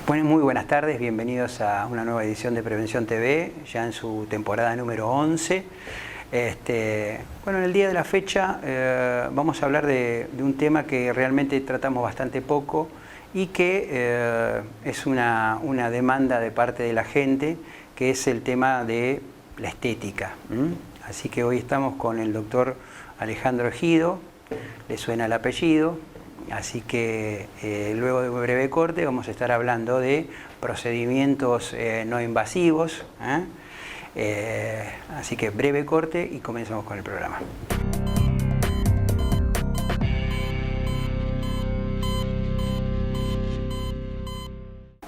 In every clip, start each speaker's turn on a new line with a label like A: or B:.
A: Bueno, muy buenas tardes, bienvenidos a una nueva edición de Prevención TV, ya en su temporada número 11. Bueno, en el día de la fecha vamos a hablar de un tema que realmente tratamos bastante poco y que es una demanda de parte de la gente, que es el tema de la estética. Así que hoy estamos con el doctor Alejandro Ejido, le suena el apellido. Así que luego de un breve corte vamos a estar hablando de procedimientos no invasivos. Así que breve corte y comenzamos con el programa.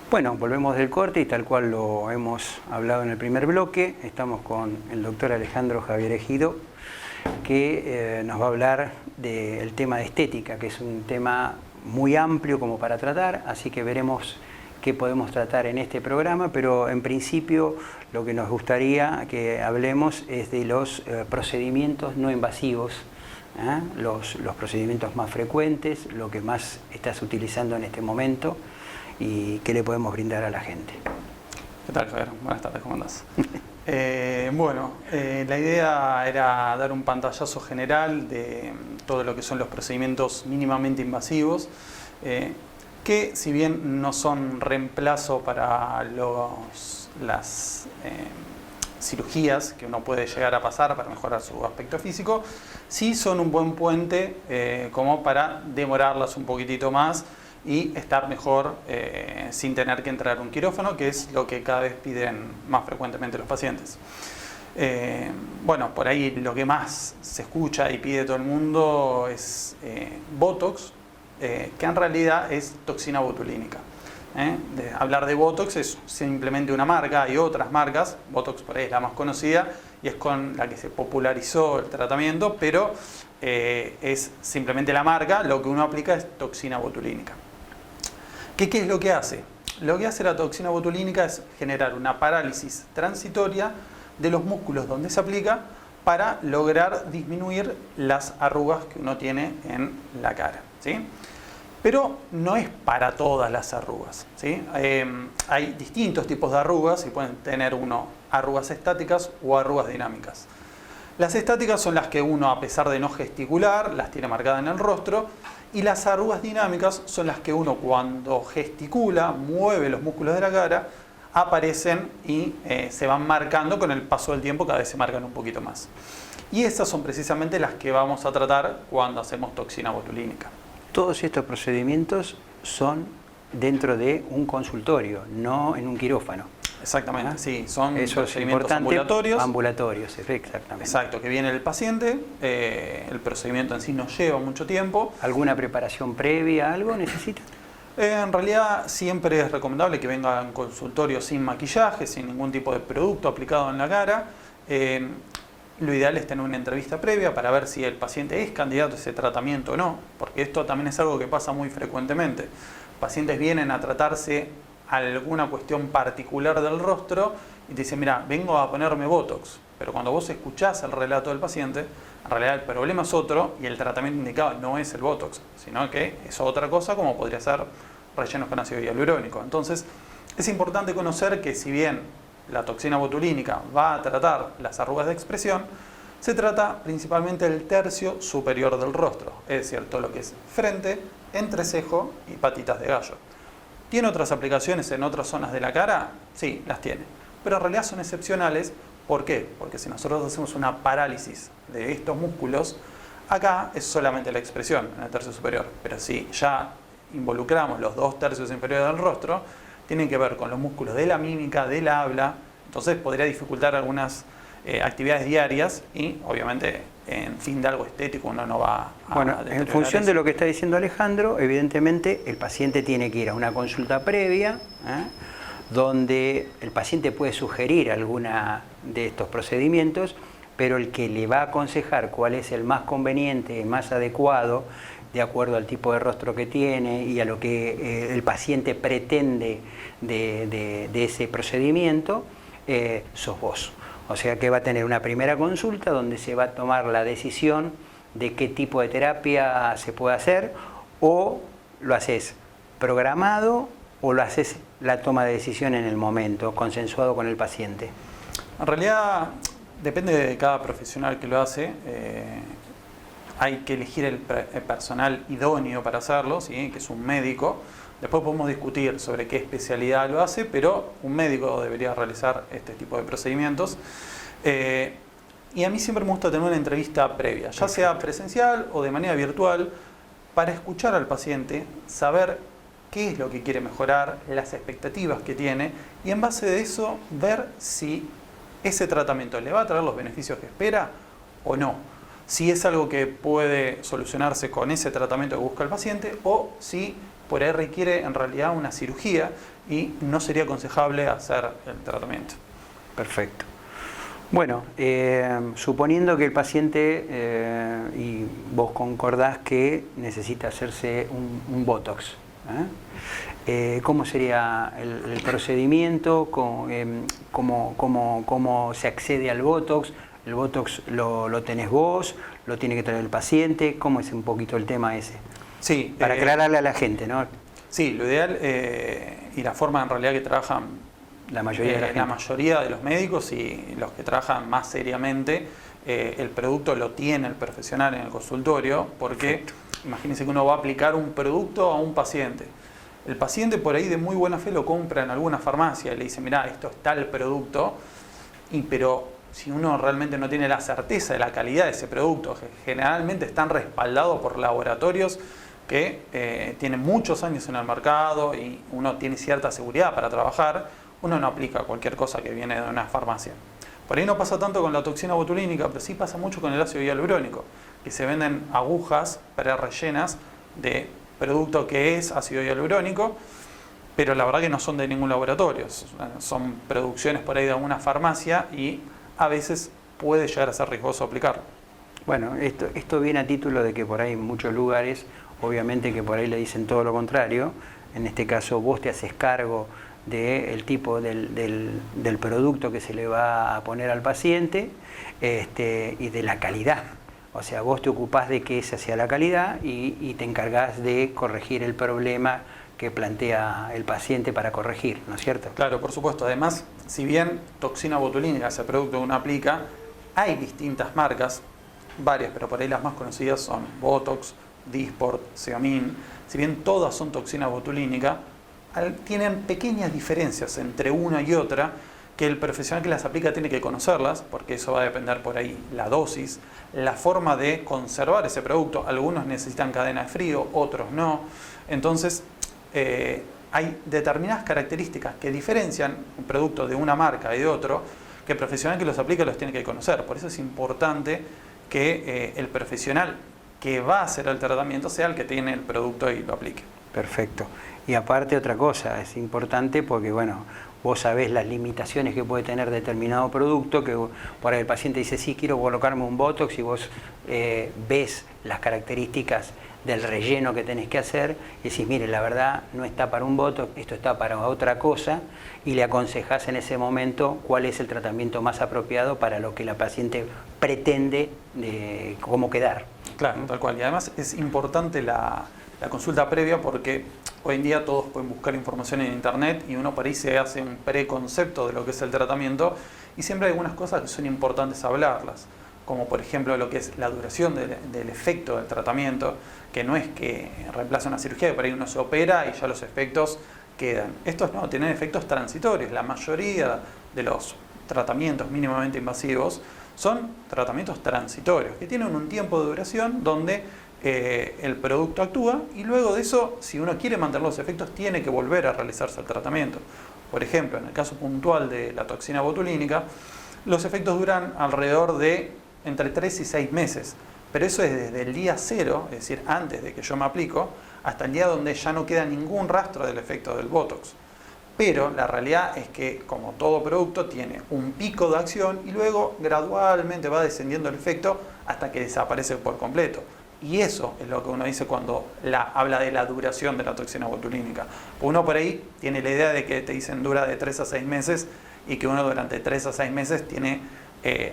A: Bueno, volvemos del corte y tal cual lo hemos hablado en el primer bloque. Estamos con el doctor Alejandro Javier Ejido, que nos va a hablar del tema de estética, que es un tema muy amplio como para tratar, así que veremos qué podemos tratar en este programa, pero en principio lo que nos gustaría que hablemos es de los procedimientos no invasivos, los procedimientos más frecuentes, lo que más estás utilizando en este momento y qué le podemos brindar a la gente.
B: ¿Qué tal, Javier? Buenas tardes, ¿cómo andás? La idea era dar un pantallazo general de todo lo que son los procedimientos mínimamente invasivos, que si bien no son reemplazo para las cirugías que uno puede llegar a pasar para mejorar su aspecto físico, sí son un buen puente como para demorarlas un poquitito más y estar mejor sin tener que entrar a un quirófano, que es lo que cada vez piden más frecuentemente los pacientes. Por ahí lo que más se escucha y pide todo el mundo es Botox, que en realidad es toxina botulínica. Hablar de Botox es simplemente una marca, hay otras marcas, Botox por ahí es la más conocida y es con la que se popularizó el tratamiento, pero es simplemente la marca, lo que uno aplica es toxina botulínica. ¿Qué es lo que hace? Lo que hace la toxina botulínica es generar una parálisis transitoria de los músculos donde se aplica para lograr disminuir las arrugas que uno tiene en la cara, ¿sí? Pero no es para todas las arrugas, ¿sí? Hay distintos tipos de arrugas y pueden tener arrugas estáticas o arrugas dinámicas. Las estáticas son las que uno, a pesar de no gesticular, las tiene marcadas en el rostro. Y las arrugas dinámicas son las que uno, cuando gesticula, mueve los músculos de la cara, aparecen y se van marcando con el paso del tiempo, cada vez se marcan un poquito más. Y estas son precisamente las que vamos a tratar cuando hacemos toxina botulínica.
A: Todos estos procedimientos son dentro de un consultorio, no en un quirófano.
B: Exactamente, sí, son
A: procedimientos
B: ambulatorios.
A: Ambulatorios, exactamente.
B: Exacto, que viene el paciente, el procedimiento en sí no lleva mucho tiempo.
A: ¿Alguna preparación previa, algo necesita?
B: En realidad siempre es recomendable que venga a un consultorio sin maquillaje, sin ningún tipo de producto aplicado en la cara. Lo ideal es tener una entrevista previa para ver si el paciente es candidato a ese tratamiento o no, porque esto también es algo que pasa muy frecuentemente. Pacientes vienen a tratarse alguna cuestión particular del rostro y te dicen, mira, vengo a ponerme Botox, pero cuando vos escuchás el relato del paciente, en realidad el problema es otro y el tratamiento indicado no es el Botox, sino que es otra cosa, como podría ser rellenos con ácido hialurónico. Entonces es importante conocer que si bien la toxina botulínica va a tratar las arrugas de expresión, se trata principalmente del tercio superior del rostro, es decir, todo lo que es frente, entrecejo y patitas de gallo. ¿Tiene otras aplicaciones en otras zonas de la cara? Sí, las tiene. Pero en realidad son excepcionales. ¿Por qué? Porque si nosotros hacemos una parálisis de estos músculos, acá es solamente la expresión en el tercio superior. Pero si ya involucramos los 2 tercios inferiores del rostro, tienen que ver con los músculos de la mímica, del habla. Entonces podría dificultar algunas actividades diarias y obviamente en fin de algo estético uno no va a...
A: Bueno, en función de lo que está diciendo Alejandro, evidentemente el paciente tiene que ir a una consulta previa, donde el paciente puede sugerir alguna de estos procedimientos, pero el que le va a aconsejar cuál es el más conveniente, el más adecuado, de acuerdo al tipo de rostro que tiene y a lo que el paciente pretende de ese procedimiento, sos vos. O sea que va a tener una primera consulta donde se va a tomar la decisión de qué tipo de terapia se puede hacer, o lo haces programado o lo haces la toma de decisión en el momento, consensuado con el paciente?
B: En realidad depende de cada profesional que lo hace. Hay que elegir el personal idóneo para hacerlo, ¿sí? Que es un médico. Después podemos discutir sobre qué especialidad lo hace, pero un médico debería realizar este tipo de procedimientos. Y a mí siempre me gusta tener una entrevista previa, ya sea presencial o de manera virtual, para escuchar al paciente, saber qué es lo que quiere mejorar, las expectativas que tiene, y en base de eso ver si ese tratamiento le va a traer los beneficios que espera o no. Si es algo que puede solucionarse con ese tratamiento que busca el paciente, o si por ahí requiere en realidad una cirugía y no sería aconsejable hacer el tratamiento.
A: Perfecto. Bueno, suponiendo que el paciente, y vos concordás que necesita hacerse un Botox, ¿cómo sería el procedimiento? ¿Cómo se accede al Botox? ¿El Botox lo tenés vos? ¿Lo tiene que traer el paciente? ¿Cómo es un poquito el tema ese?
B: Sí.
A: Para aclararle a la gente, ¿no?
B: Sí, lo ideal y la forma en realidad que trabajan
A: la mayoría
B: de los médicos y los que trabajan más seriamente, el producto lo tiene el profesional en el consultorio, porque imagínense que uno va a aplicar un producto a un paciente. El paciente por ahí de muy buena fe lo compra en alguna farmacia y le dice, mirá, esto es tal producto, pero si uno realmente no tiene la certeza de la calidad de ese producto, que generalmente están respaldados por laboratorios que tienen muchos años en el mercado y uno tiene cierta seguridad para trabajar, uno no aplica cualquier cosa que viene de una farmacia. Por ahí no pasa tanto con la toxina botulínica, pero sí pasa mucho con el ácido hialurónico, que se venden agujas prerellenas de producto que es ácido hialurónico, pero la verdad que no son de ningún laboratorio, son producciones por ahí de alguna farmacia y a veces puede llegar a ser riesgoso aplicarlo.
A: Bueno, esto viene a título de que por ahí en muchos lugares, obviamente que por ahí le dicen todo lo contrario. En este caso vos te haces cargo del tipo del producto que se le va a poner al paciente, y de la calidad. O sea, vos te ocupás de que esa sea la calidad y te encargás de corregir el problema que plantea el paciente para corregir, ¿no es cierto?
B: Claro, por supuesto. Además, si bien toxina botulínica es el producto que uno aplica, hay distintas marcas, varias, pero por ahí las más conocidas son Botox, Dysport, Xeomin. Si bien todas son toxina botulínica, tienen pequeñas diferencias entre una y otra que el profesional que las aplica tiene que conocerlas, porque eso va a depender por ahí la dosis, la forma de conservar ese producto. Algunos necesitan cadena de frío, otros no. Entonces, hay determinadas características que diferencian un producto de una marca y de otro, que el profesional que los aplica los tiene que conocer. Por eso es importante que el profesional que va a hacer el tratamiento sea el que tiene el producto y lo aplique.
A: Perfecto. Y aparte otra cosa, es importante porque, bueno, vos sabés las limitaciones que puede tener determinado producto, que por ahí el paciente dice, sí, quiero colocarme un Botox, y vos ves las características del relleno que tenés que hacer, y decís, mire, la verdad no está para un Botox, esto está para otra cosa, y le aconsejás en ese momento cuál es el tratamiento más apropiado para lo que la paciente pretende cómo quedar.
B: Claro, tal cual. Y además es importante la consulta previa, porque hoy en día todos pueden buscar información en internet y uno por ahí se hace un preconcepto de lo que es el tratamiento, y siempre hay algunas cosas que son importantes hablarlas, como por ejemplo lo que es la duración del efecto del tratamiento, que no es que reemplaza una cirugía, que por ahí uno se opera y ya los efectos quedan. Estos no, tienen efectos transitorios. La mayoría de los tratamientos mínimamente invasivos son tratamientos transitorios, que tienen un tiempo de duración donde el producto actúa, y luego de eso, si uno quiere mantener los efectos, tiene que volver a realizarse el tratamiento. Por ejemplo, en el caso puntual de la toxina botulínica, los efectos duran alrededor de entre 3 y 6 meses, pero eso es desde el día 0, es decir, antes de que yo me aplico, hasta el día donde ya no queda ningún rastro del efecto del Botox. Pero la realidad es que, como todo producto, tiene un pico de acción y luego gradualmente va descendiendo el efecto hasta que desaparece por completo. Y eso es lo que uno dice cuando habla de la duración de la toxina botulínica. Uno por ahí tiene la idea de que te dicen dura de 3 a 6 meses y que uno durante 3 a 6 meses tiene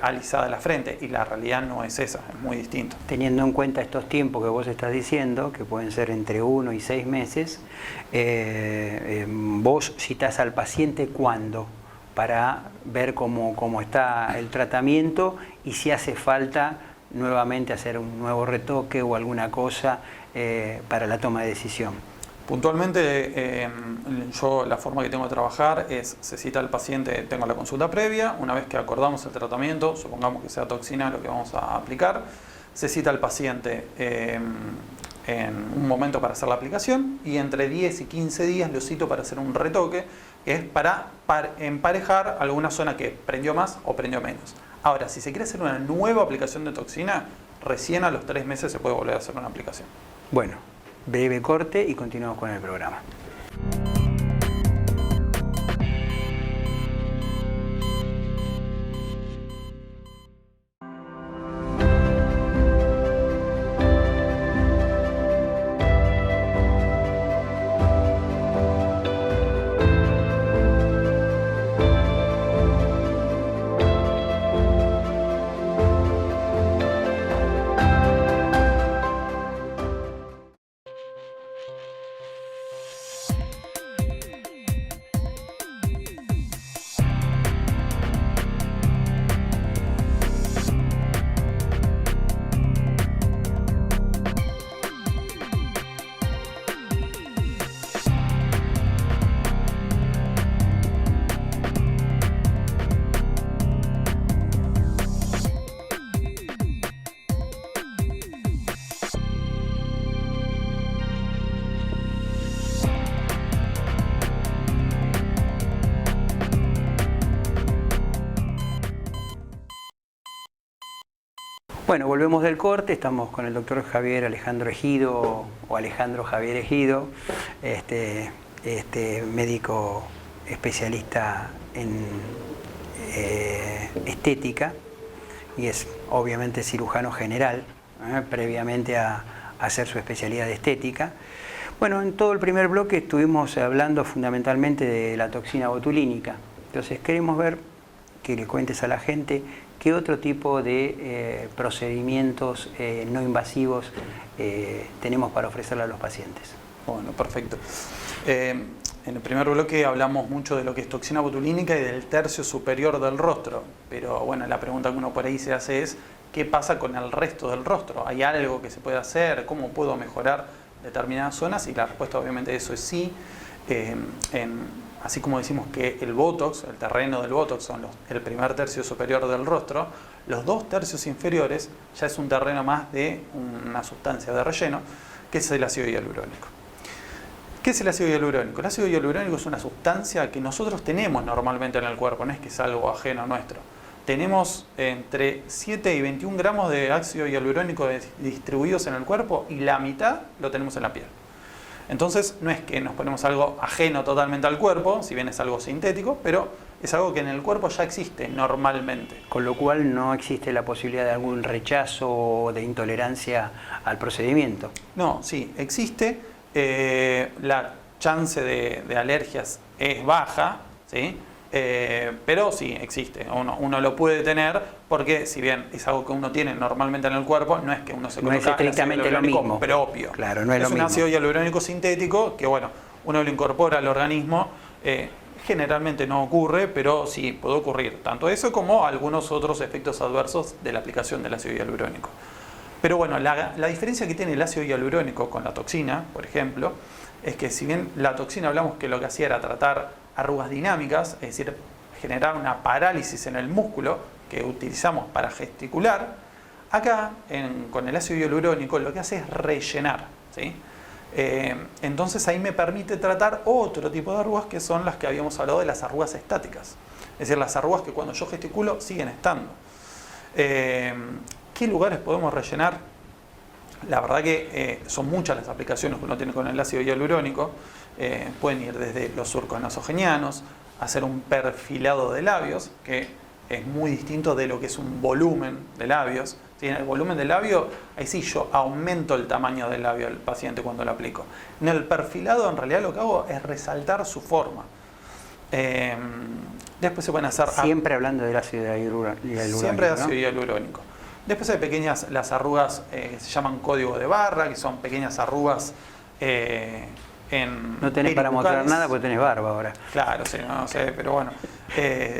B: alisada la frente, y la realidad no es esa, es muy distinto.
A: Teniendo en cuenta estos tiempos que vos estás diciendo, que pueden ser entre 1 y 6 meses, vos citás al paciente cuándo para ver cómo está el tratamiento y si hace falta nuevamente hacer un nuevo retoque o alguna cosa para la toma de decisión.
B: Puntualmente, yo la forma que tengo de trabajar es, se cita al paciente, tengo la consulta previa, una vez que acordamos el tratamiento, supongamos que sea toxina lo que vamos a aplicar, se cita al paciente en un momento para hacer la aplicación y entre 10 y 15 días lo cito para hacer un retoque, que es para emparejar alguna zona que prendió más o prendió menos. Ahora, si se quiere hacer una nueva aplicación de toxina, recién a los 3 meses se puede volver a hacer una aplicación.
A: Bueno, breve corte y continuamos con el programa. Bueno, volvemos del corte, estamos con el doctor Javier Alejandro Ejido, o Alejandro Javier Ejido, médico especialista en estética y es obviamente cirujano general, previamente a hacer su especialidad de estética. Bueno, en todo el primer bloque estuvimos hablando fundamentalmente de la toxina botulínica, entonces queremos ver que le cuentes a la gente qué otro tipo de procedimientos no invasivos tenemos para ofrecerle a los pacientes.
B: Bueno, perfecto. En el primer bloque hablamos mucho de lo que es toxina botulínica y del tercio superior del rostro, pero bueno, la pregunta que uno por ahí se hace es ¿qué pasa con el resto del rostro? ¿Hay algo que se puede hacer? ¿Cómo puedo mejorar determinadas zonas? Y la respuesta obviamente de eso es sí. Así como decimos que el Botox, el terreno del Botox son el primer tercio superior del rostro, los 2 tercios inferiores ya es un terreno más de una sustancia de relleno, que es el ácido hialurónico. ¿Qué es el ácido hialurónico? El ácido hialurónico es una sustancia que nosotros tenemos normalmente en el cuerpo, no es que es algo ajeno nuestro. Tenemos entre 7 y 21 gramos de ácido hialurónico distribuidos en el cuerpo y la mitad lo tenemos en la piel. Entonces no es que nos ponemos algo ajeno totalmente al cuerpo, si bien es algo sintético, pero es algo que en el cuerpo ya existe normalmente.
A: Con lo cual no existe la posibilidad de algún rechazo o de intolerancia al procedimiento.
B: No, sí, existe. La chance de alergias es baja, ¿sí? Pero sí, existe. Uno lo puede tener porque si bien es algo que uno tiene normalmente en el cuerpo, no es que uno se coloca
A: no es estrictamente lo mismo
B: propio.
A: Claro, no es lo
B: un
A: mismo.
B: Ácido hialurónico sintético que bueno, uno lo incorpora al organismo. Generalmente no ocurre, pero sí puede ocurrir. Tanto eso como algunos otros efectos adversos de la aplicación del ácido hialurónico. Pero bueno, la diferencia que tiene el ácido hialurónico con la toxina, por ejemplo, es que si bien la toxina hablamos que lo que hacía era tratar arrugas dinámicas, es decir, generar una parálisis en el músculo que utilizamos para gesticular, acá con el ácido hialurónico lo que hace es rellenar, ¿sí? Entonces ahí me permite tratar otro tipo de arrugas que son las que habíamos hablado de las arrugas estáticas, es decir, las arrugas que cuando yo gesticulo siguen estando. ¿Qué lugares podemos rellenar? La verdad que son muchas las aplicaciones que uno tiene con el ácido hialurónico. Pueden ir desde los surcos nasogenianos, hacer un perfilado de labios, que es muy distinto de lo que es un volumen de labios. ¿Sí? En el volumen del labio, ahí sí yo aumento el tamaño del labio al paciente cuando lo aplico. En el perfilado, en realidad lo que hago es resaltar su forma. Después se pueden hacer...
A: Siempre hablando del ácido hialurónico.
B: Siempre de ácido hialurónico. Después hay pequeñas, las arrugas que se llaman código de barra, que son pequeñas arrugas
A: No tenés para mostrar nada porque tenés barba ahora.
B: Claro, sí, no sé, pero bueno.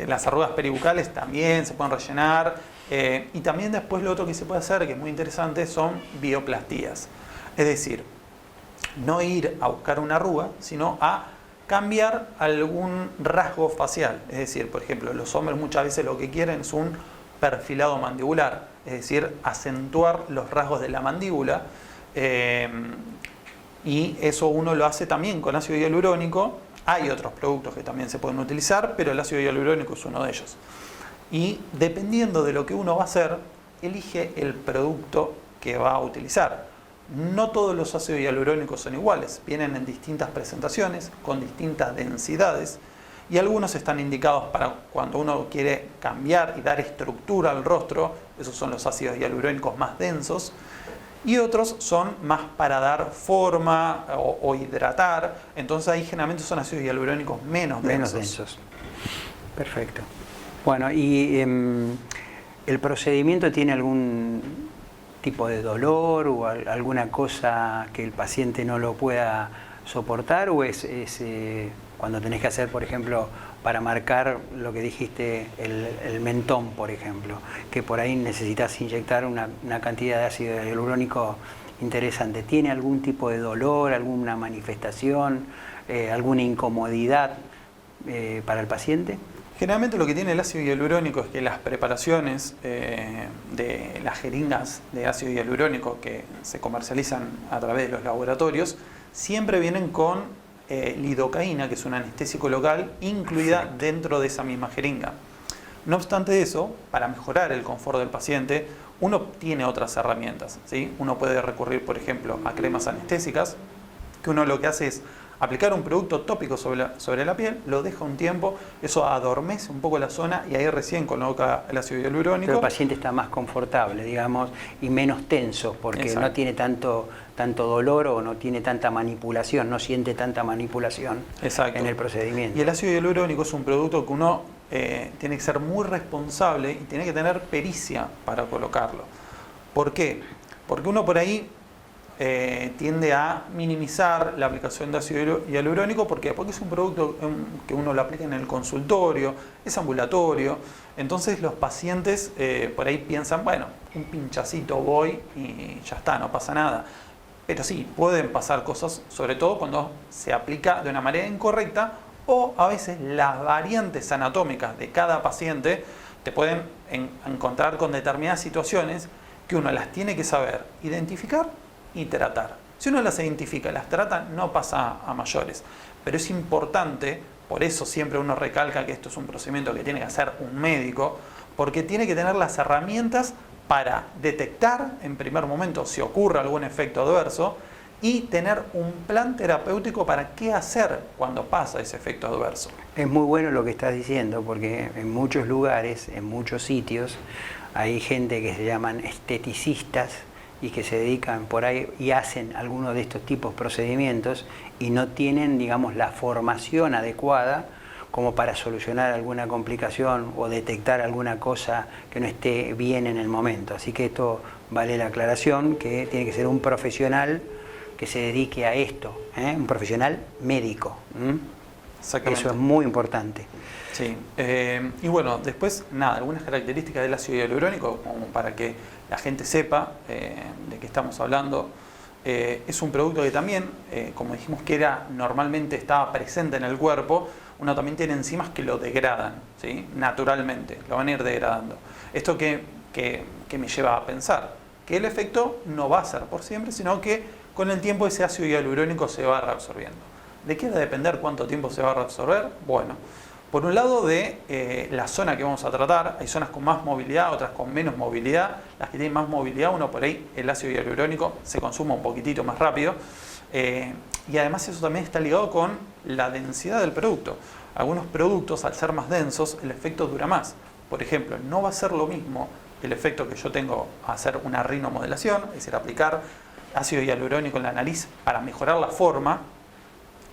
B: Las arrugas peribucales también se pueden rellenar. Y también después lo otro que se puede hacer, que es muy interesante, son bioplastías. Es decir, no ir a buscar una arruga, sino a cambiar algún rasgo facial. Es decir, por ejemplo, los hombres muchas veces lo que quieren es un perfilado mandibular, es decir, acentuar los rasgos de la mandíbula. Y eso uno lo hace también con ácido hialurónico. Hay otros productos que también se pueden utilizar, pero el ácido hialurónico es uno de ellos. Y dependiendo de lo que uno va a hacer, elige el producto que va a utilizar. No todos los ácidos hialurónicos son iguales, vienen en distintas presentaciones, con distintas densidades, y algunos están indicados para cuando uno quiere cambiar y dar estructura al rostro, esos son los ácidos hialurónicos más densos, y otros son más para dar forma o hidratar, entonces ahí generalmente son ácidos hialurónicos menos densos.
A: Perfecto. Bueno, ¿y el procedimiento tiene algún tipo de dolor o alguna cosa que el paciente no lo pueda soportar, o es cuando tenés que hacer, por ejemplo, para marcar lo que dijiste, el mentón, por ejemplo, que por ahí necesitas inyectar una cantidad de ácido hialurónico interesante? ¿Tiene algún tipo de dolor, alguna manifestación, alguna incomodidad para el paciente?
B: Generalmente lo que tiene el ácido hialurónico es que las preparaciones de las jeringas de ácido hialurónico que se comercializan a través de los laboratorios siempre vienen con lidocaína, que es un anestésico local, incluida dentro de esa misma jeringa. No obstante eso, para mejorar el confort del paciente, uno tiene otras herramientas, ¿sí? Uno puede recurrir, por ejemplo, a cremas anestésicas, que uno lo que hace es aplicar un producto tópico sobre la piel, lo deja un tiempo, eso adormece un poco la zona y ahí recién coloca el ácido hialurónico.
A: Pero el paciente está más confortable, digamos, y menos tenso, porque Exacto. No tiene tanto dolor o no tiene tanta manipulación, no siente tanta manipulación
B: Exacto.
A: en el procedimiento.
B: Y el ácido hialurónico es un producto que uno tiene que ser muy responsable y tiene que tener pericia para colocarlo. ¿Por qué? Porque uno por ahí tiende a minimizar la aplicación de ácido hialurónico. ¿Por qué? Porque es un producto que uno lo aplica en el consultorio, es ambulatorio, entonces los pacientes por ahí piensan, bueno, un pinchacito voy y ya está, no pasa nada. Pero sí, pueden pasar cosas, sobre todo cuando se aplica de una manera incorrecta, o a veces las variantes anatómicas de cada paciente te pueden encontrar con determinadas situaciones que uno las tiene que saber identificar y tratar. Si uno las identifica y las trata, no pasa a mayores. Pero es importante, por eso siempre uno recalca que esto es un procedimiento que tiene que hacer un médico, porque tiene que tener las herramientas para detectar en primer momento si ocurre algún efecto adverso y tener un plan terapéutico para qué hacer cuando pasa ese efecto adverso.
A: Es muy bueno lo que estás diciendo, porque en muchos lugares, en muchos sitios, hay gente que se llaman esteticistas y que se dedican por ahí y hacen algunos de estos tipos de procedimientos y no tienen, digamos, la formación adecuada como para solucionar alguna complicación o detectar alguna cosa que no esté bien en el momento. Así que esto vale la aclaración, que tiene que ser un profesional que se dedique a esto, un profesional médico.
B: Exactamente.
A: Eso es muy importante.
B: Sí, y bueno, después, nada, algunas características del ácido hialurónico, como para que la gente sepa de qué estamos hablando. Es un producto que también, como dijimos que normalmente estaba presente en el cuerpo, uno también tiene enzimas que lo degradan, ¿sí? Naturalmente, lo van a ir degradando. Esto que me lleva a pensar que el efecto no va a ser por siempre, sino que con el tiempo ese ácido hialurónico se va reabsorbiendo. ¿De qué va a depender cuánto tiempo se va a reabsorber? Bueno, por un lado de la zona que vamos a tratar, hay zonas con más movilidad, otras con menos movilidad. Las que tienen más movilidad, uno por ahí, el ácido hialurónico se consume un poquitito más rápido. Y además eso también está ligado con la densidad del producto. Algunos productos, al ser más densos, el efecto dura más. Por ejemplo, no va a ser lo mismo el efecto que yo tengo a hacer una rinomodelación, es decir, aplicar ácido hialurónico en la nariz para mejorar la forma,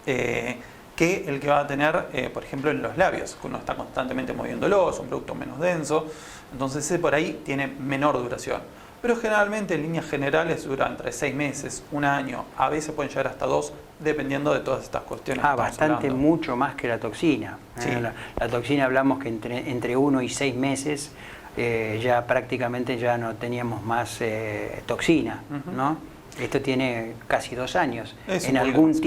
B: que el que va a tener, por ejemplo, en los labios, que uno está constantemente moviéndolo, es un producto menos denso, entonces ese por ahí tiene menor duración. pero generalmente en líneas generales dura entre 6 meses, un año, a veces pueden llegar hasta 2, dependiendo de todas estas cuestiones.
A: Bastante, mucho más que la toxina.
B: Sí.
A: La toxina hablamos que entre 1 y 6 meses ya prácticamente ya no teníamos más toxina, ¿no? Esto tiene casi 2 años, en algún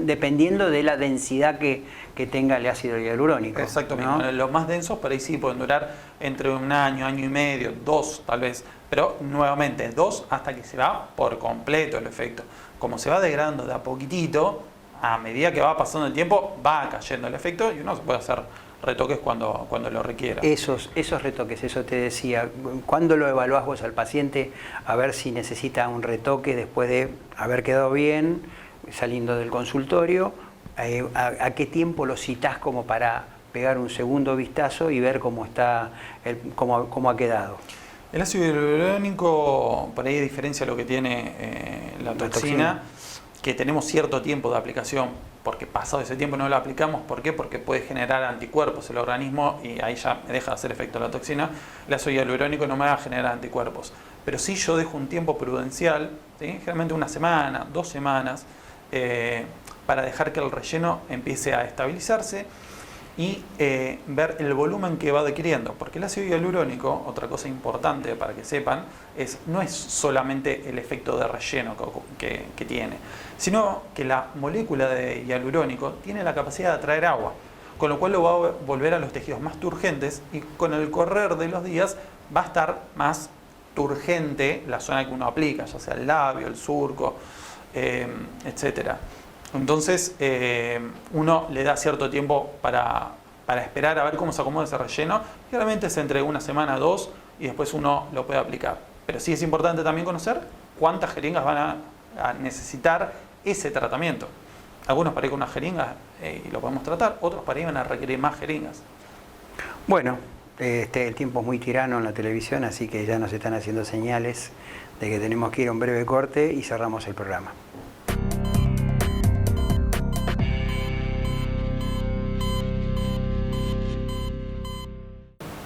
A: dependiendo de la densidad que tenga el ácido hialurónico.
B: Exactamente, ¿no? Los más densos por ahí sí pueden durar entre un año, año y medio, 2 tal vez, pero nuevamente 2 hasta que se va por completo el efecto. Como se va degradando de a poquitito, a medida que va pasando el tiempo va cayendo el efecto y uno se puede hacer retoques cuando lo requiera.
A: Esos retoques, eso te decía, ¿cuándo lo evaluás vos al paciente a ver si necesita un retoque después de haber quedado bien, saliendo del consultorio? ¿A qué tiempo lo citás como para pegar un segundo vistazo y ver cómo está, cómo ha quedado?
B: El ácido hialurónico, por ahí a diferencia de lo que tiene la toxina, que tenemos cierto tiempo de aplicación, porque pasado ese tiempo no lo aplicamos. ¿Por qué? Porque puede generar anticuerpos el organismo y ahí ya me deja de hacer efecto la toxina. El ácido hialurónico no me va a generar anticuerpos. Pero sí yo dejo un tiempo prudencial, ¿sí? Generalmente 1 semana, 2 semanas, para dejar que el relleno empiece a estabilizarse y ver el volumen que va adquiriendo. Porque el ácido hialurónico, otra cosa importante para que sepan, no es solamente el efecto de relleno que tiene, sino que la molécula de hialurónico tiene la capacidad de atraer agua, con lo cual lo va a volver a los tejidos más turgentes y con el correr de los días va a estar más turgente la zona que uno aplica, ya sea el labio, el surco, etcétera. Entonces uno le da cierto tiempo para esperar a ver cómo se acomoda ese relleno. Generalmente es entre 1 semana, 2 y después uno lo puede aplicar. Pero sí es importante también conocer cuántas jeringas van a necesitar ese tratamiento. Algunos para ir con una jeringa y lo podemos tratar, otros para ir van a requerir más jeringas.
A: Bueno, el tiempo es muy tirano en la televisión, así que ya nos están haciendo señales de que tenemos que ir a un breve corte y cerramos el programa.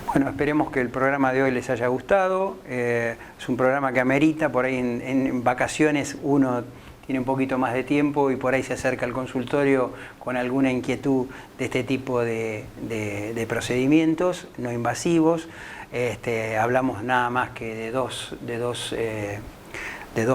A: Bueno, esperemos que el programa de hoy les haya gustado. Es un programa que amerita, por ahí en vacaciones uno tiene un poquito más de tiempo y por ahí se acerca al consultorio con alguna inquietud de este tipo de procedimientos no invasivos. Hablamos nada más que de dos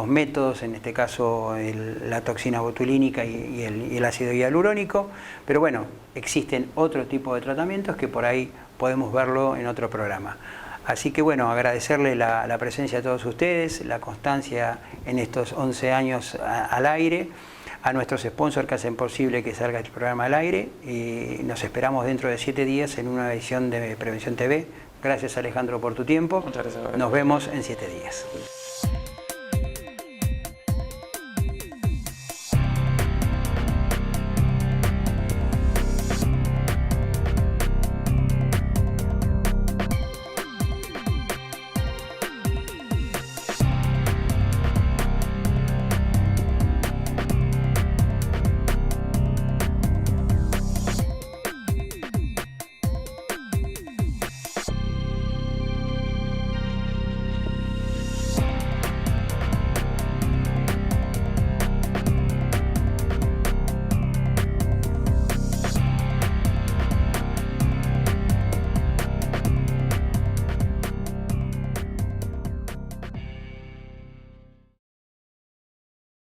A: métodos, en este caso la toxina botulínica y el ácido hialurónico, pero bueno, existen otro tipo de tratamientos que por ahí podemos verlo en otro programa. Así que bueno, agradecerle la presencia a todos ustedes, la constancia en estos 11 años al aire, a nuestros sponsors que hacen posible que salga este programa al aire y nos esperamos dentro de 7 días en una edición de Prevención TV. Gracias Alejandro por tu tiempo.
B: Muchas gracias.
A: Nos vemos en 7 días.